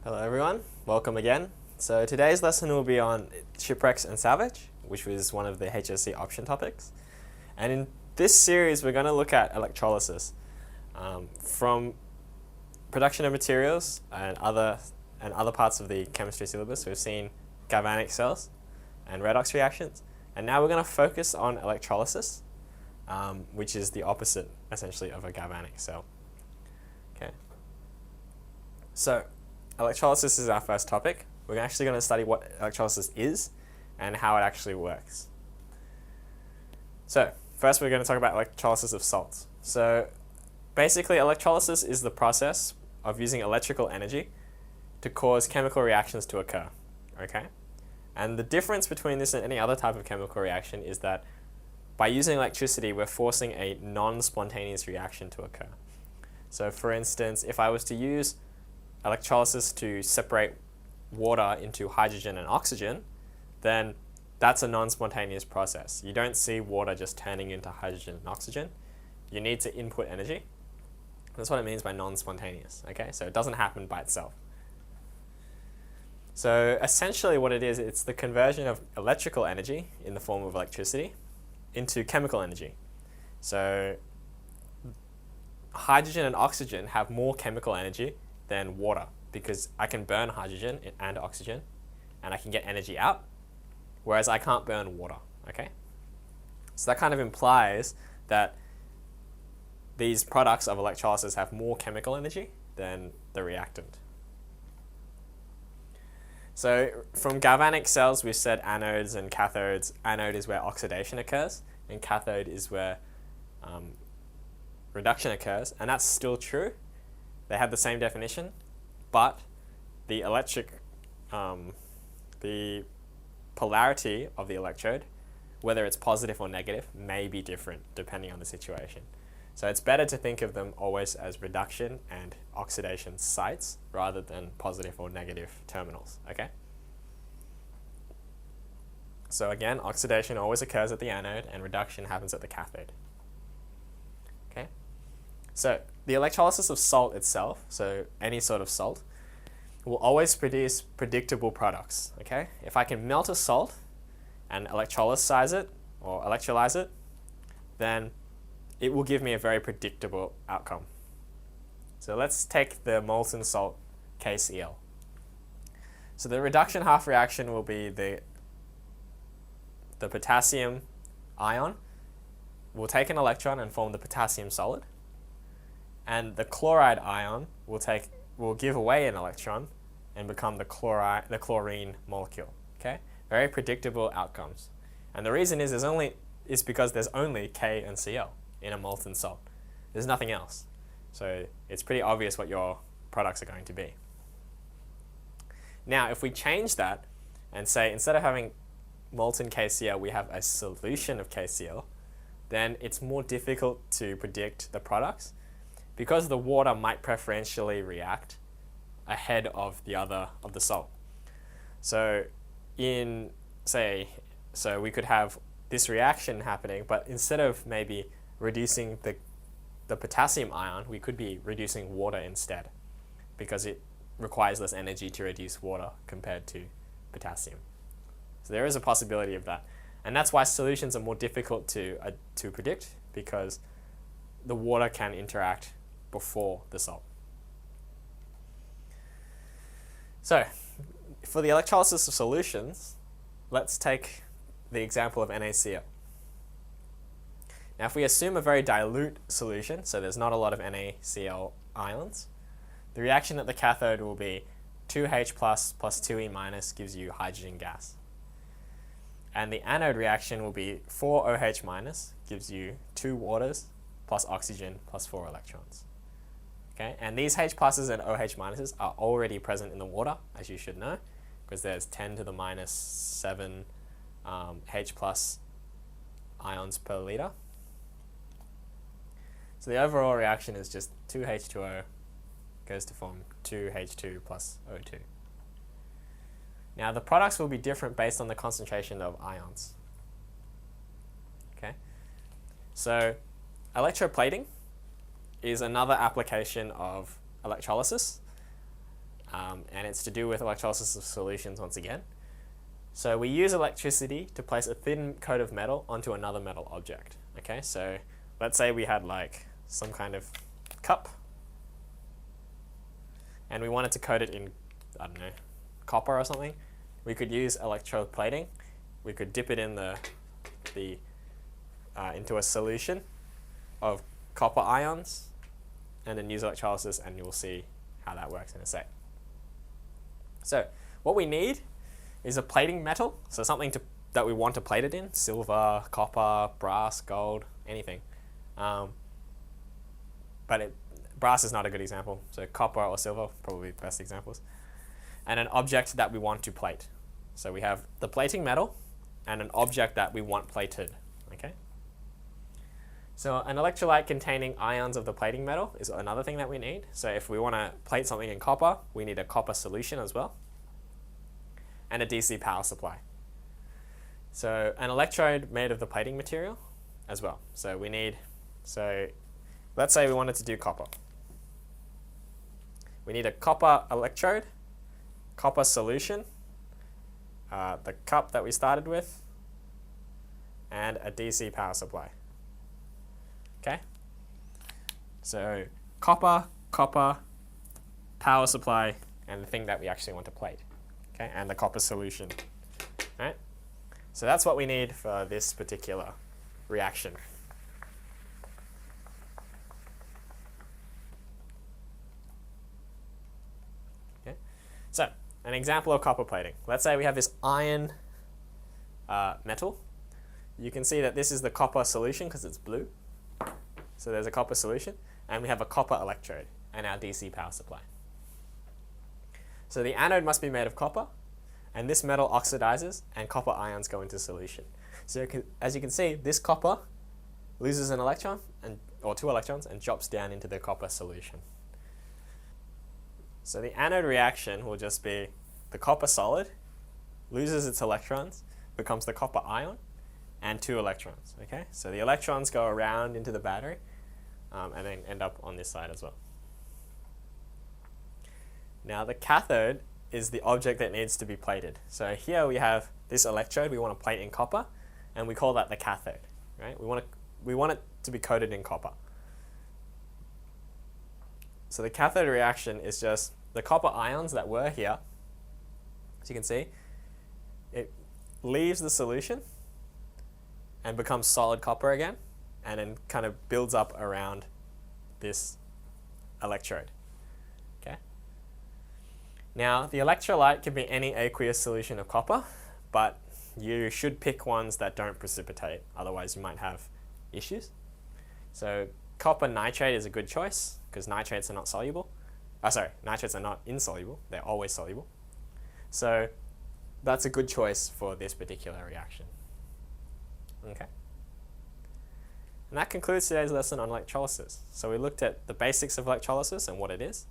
Hello everyone, welcome again. So today's lesson will be on shipwrecks and salvage, which was one of the HSC option topics. And in this series we're going to look at electrolysis from production of materials and other parts of the chemistry syllabus. We've seen galvanic cells and redox reactions, and now we're going to focus on electrolysis, which is the opposite essentially of a galvanic cell. Okay. So electrolysis is our first topic. We're actually going to study what electrolysis is and how it actually works. So first we're going to talk about electrolysis of salts. So basically electrolysis is the process of using electrical energy to cause chemical reactions to occur. Okay? And the difference between this and any other type of chemical reaction is that by using electricity we're forcing a non-spontaneous reaction to occur. So for instance, if I was to use electrolysis to separate water into hydrogen and oxygen, then that's a non-spontaneous process. You don't see water just turning into hydrogen and oxygen. You need to input energy. That's what it means by non-spontaneous. Okay, so it doesn't happen by itself. So essentially what it is, it's the conversion of electrical energy in the form of electricity into chemical energy. So hydrogen and oxygen have more chemical energy than water, because I can burn hydrogen and oxygen and I can get energy out, whereas I can't burn water. Okay, so that kind of implies that these products of electrolysis have more chemical energy than the reactant. So from galvanic cells we've said anodes and cathodes. Anode is where oxidation occurs and cathode is where reduction occurs, and that's still true. They have the same definition, but the the polarity of the electrode, whether it's positive or negative, may be different depending on the situation. So it's better to think of them always as reduction and oxidation sites rather than positive or negative terminals. Okay? So again, oxidation always occurs at the anode and reduction happens at the cathode. Okay? So the electrolysis of salt itself, so any sort of salt, will always produce predictable products. Okay? If I can melt a salt and electrolyze it, then it will give me a very predictable outcome. So let's take the molten salt KCl. So the reduction half reaction will be the potassium ion will take an electron and form the potassium solid, and the chloride ion will give away an electron and become the chlorine molecule. Okay, very predictable outcomes, and the reason is because there's only K and Cl in a molten salt. There's nothing else, so it's pretty obvious what your products are going to be. Now, if we change that and say instead of having molten KCl, we have a solution of KCl, then it's more difficult to predict the products, because the water might preferentially react ahead of the salt. So we could have this reaction happening, but instead of maybe reducing the potassium ion, we could be reducing water instead, because it requires less energy to reduce water compared to potassium. So there is a possibility of that, and that's why solutions are more difficult to predict, because the water can interact before the salt. So for the electrolysis of solutions, let's take the example of NaCl. Now if we assume a very dilute solution, so there's not a lot of NaCl ions, the reaction at the cathode will be 2H plus 2E minus gives you hydrogen gas. And the anode reaction will be 4OH minus gives you 2 waters plus oxygen plus 4 electrons. Okay? And these H pluses and OH minuses are already present in the water, as you should know, because there's 10 to the minus 7 H plus ions per liter. So the overall reaction is just 2H2O goes to form 2H2 plus O2. Now the products will be different based on the concentration of ions. Okay? So electroplating is another application of electrolysis. and it's to do with electrolysis of solutions once again. So we use electricity to place a thin coat of metal onto another metal object. Okay, so let's say we had like some kind of cup, and we wanted to coat it in, I don't know, copper or something. We could use electroplating. We could dip it in into a solution of copper ions, and then use electrolysis, and you'll see how that works in a sec. So what we need is a plating metal, so something that we want to plate it in: silver, copper, brass, gold, anything. Brass is not a good example, so copper or silver probably the best examples. And an object that we want to plate. So we have the plating metal and an object that we want plated. Okay. So an electrolyte containing ions of the plating metal is another thing that we need. So if we want to plate something in copper, we need a copper solution as well, and a DC power supply. So an electrode made of the plating material as well. So let's say we wanted to do copper. We need a copper electrode, copper solution, the cup that we started with, and a DC power supply. Okay? So copper, power supply, and the thing that we actually want to plate. Okay? And the copper solution. Right? So that's what we need for this particular reaction. Okay? So an example of copper plating. Let's say we have this iron metal. You can see that this is the copper solution because it's blue. So there's a copper solution, and we have a copper electrode and our DC power supply. So the anode must be made of copper, and this metal oxidizes, and copper ions go into solution. So as you can see, this copper loses an electron, or 2 electrons, and drops down into the copper solution. So the anode reaction will just be the copper solid loses its electrons, becomes the copper ion, and 2 electrons. Okay, so the electrons go around into the battery, and then end up on this side as well. Now the cathode is the object that needs to be plated. So here we have this electrode we want to plate in copper, and we call that the cathode. Right? We want it to be coated in copper. So the cathode reaction is just the copper ions that were here. As you can see, it leaves the solution and becomes solid copper again, and then kind of builds up around this electrode. Okay. Now the electrolyte can be any aqueous solution of copper, but you should pick ones that don't precipitate, otherwise you might have issues. So copper nitrate is a good choice because nitrates are not soluble. Nitrates are not insoluble, they're always soluble. So that's a good choice for this particular reaction. Okay. And that concludes today's lesson on electrolysis. So we looked at the basics of electrolysis and what it is,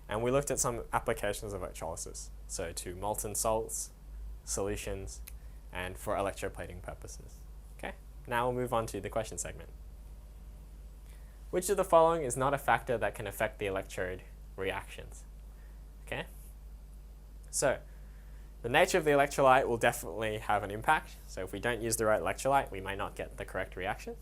and we looked at some applications of electrolysis, so to molten salts, solutions, and for electroplating purposes. Okay. Now we'll move on to the question segment. Which of the following is not a factor that can affect the electrode reactions? Okay. So the nature of the electrolyte will definitely have an impact. So if we don't use the right electrolyte, we may not get the correct reaction.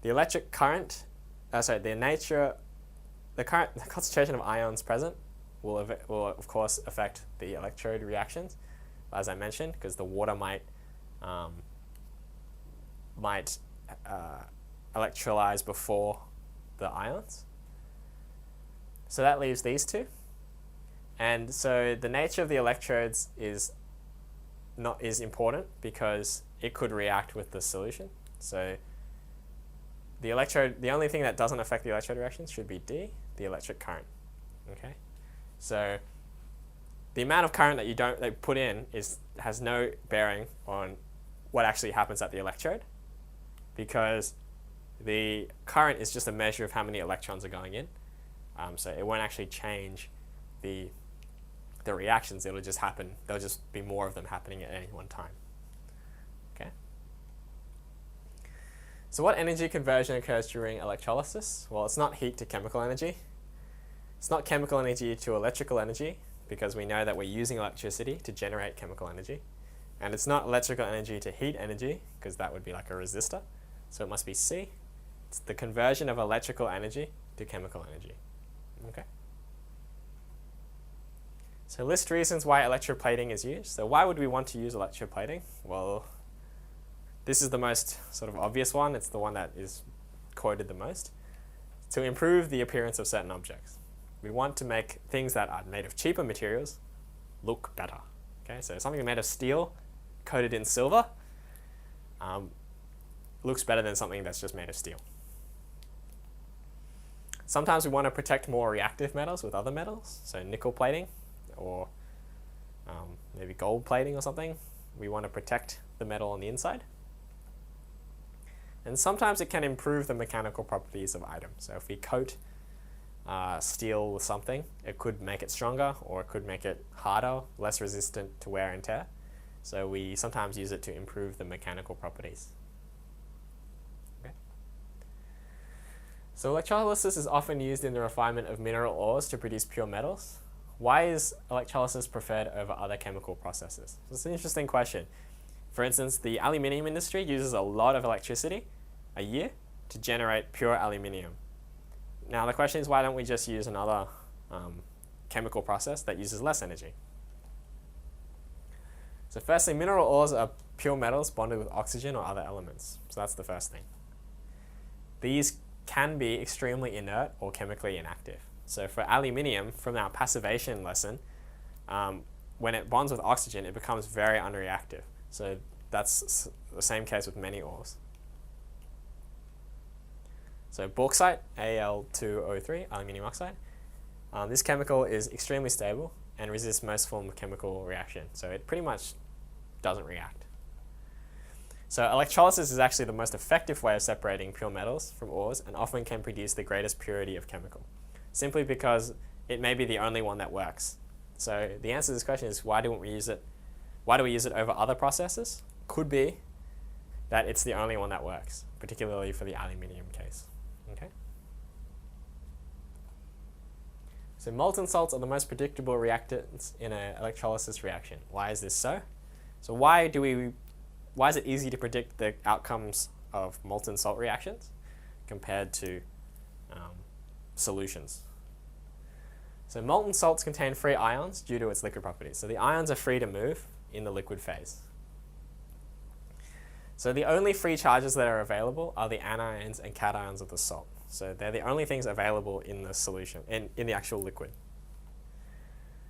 The electric current, the concentration of ions present will of course affect the electrode reactions, as I mentioned, because the water might electrolyze before the ions. So that leaves these two. And so the nature of the electrodes is important because it could react with the solution. So the only thing that doesn't affect the electrode reactions should be D, the electric current. Okay, so the amount of current that you put in has no bearing on what actually happens at the electrode, because the current is just a measure of how many electrons are going in. So it won't actually change the reactions. It'll just happen. There'll just be more of them happening at any one time. Okay. So what energy conversion occurs during electrolysis? Well, it's not heat to chemical energy. It's not chemical energy to electrical energy, because we know that we're using electricity to generate chemical energy. And it's not electrical energy to heat energy, because that would be like a resistor. So it must be C. It's the conversion of electrical energy to chemical energy. Okay. So list reasons why electroplating is used. So why would we want to use electroplating? Well, this is the most sort of obvious one. It's the one that is quoted the most. To improve the appearance of certain objects. We want to make things that are made of cheaper materials look better. Okay, so something made of steel coated in silver looks better than something that's just made of steel. Sometimes we want to protect more reactive metals with other metals, so nickel plating or maybe gold plating or something. We want to protect the metal on the inside. And sometimes it can improve the mechanical properties of items. So if we coat steel with something, it could make it stronger, or it could make it harder, less resistant to wear and tear. So we sometimes use it to improve the mechanical properties. Okay. So electrolysis is often used in the refinement of mineral ores to produce pure metals. Why is electrolysis preferred over other chemical processes? It's an interesting question. For instance, the aluminium industry uses a lot of electricity a year to generate pure aluminium. Now the question is, why don't we just use another chemical process that uses less energy? So firstly, mineral ores are pure metals bonded with oxygen or other elements. So that's the first thing. These can be extremely inert or chemically inactive. So for aluminium, from our passivation lesson, when it bonds with oxygen, it becomes very unreactive. So that's the same case with many ores. So bauxite, Al2O3, aluminium oxide. This chemical is extremely stable and resists most forms of chemical reaction. So it pretty much doesn't react. So electrolysis is actually the most effective way of separating pure metals from ores, and often can produce the greatest purity of chemical, simply because it may be the only one that works. So the answer to this question is, why don't we use it? Why do we use it over other processes? Could be that it's the only one that works, particularly for the aluminium case. Okay. So molten salts are the most predictable reactants in an electrolysis reaction. Why is this so? So why is it easy to predict the outcomes of molten salt reactions compared to solutions? So molten salts contain free ions due to its liquid properties. So the ions are free to move in the liquid phase. So the only free charges that are available are the anions and cations of the salt. So they're the only things available in the solution, in the actual liquid.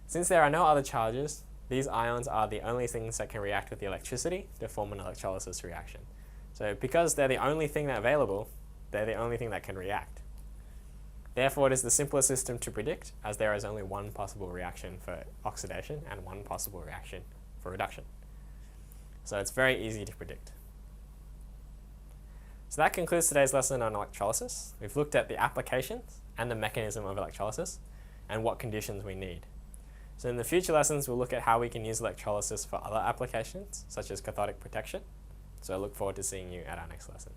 Since there are no other charges, these ions are the only things that can react with the electricity to form an electrolysis reaction. So because they're the only thing that's available, they're the only thing that can react. Therefore, it is the simplest system to predict, as there is only one possible reaction for oxidation and one possible reaction for reduction. So it's very easy to predict. So that concludes today's lesson on electrolysis. We've looked at the applications and the mechanism of electrolysis and what conditions we need. So in the future lessons, we'll look at how we can use electrolysis for other applications, such as cathodic protection. So I look forward to seeing you at our next lesson.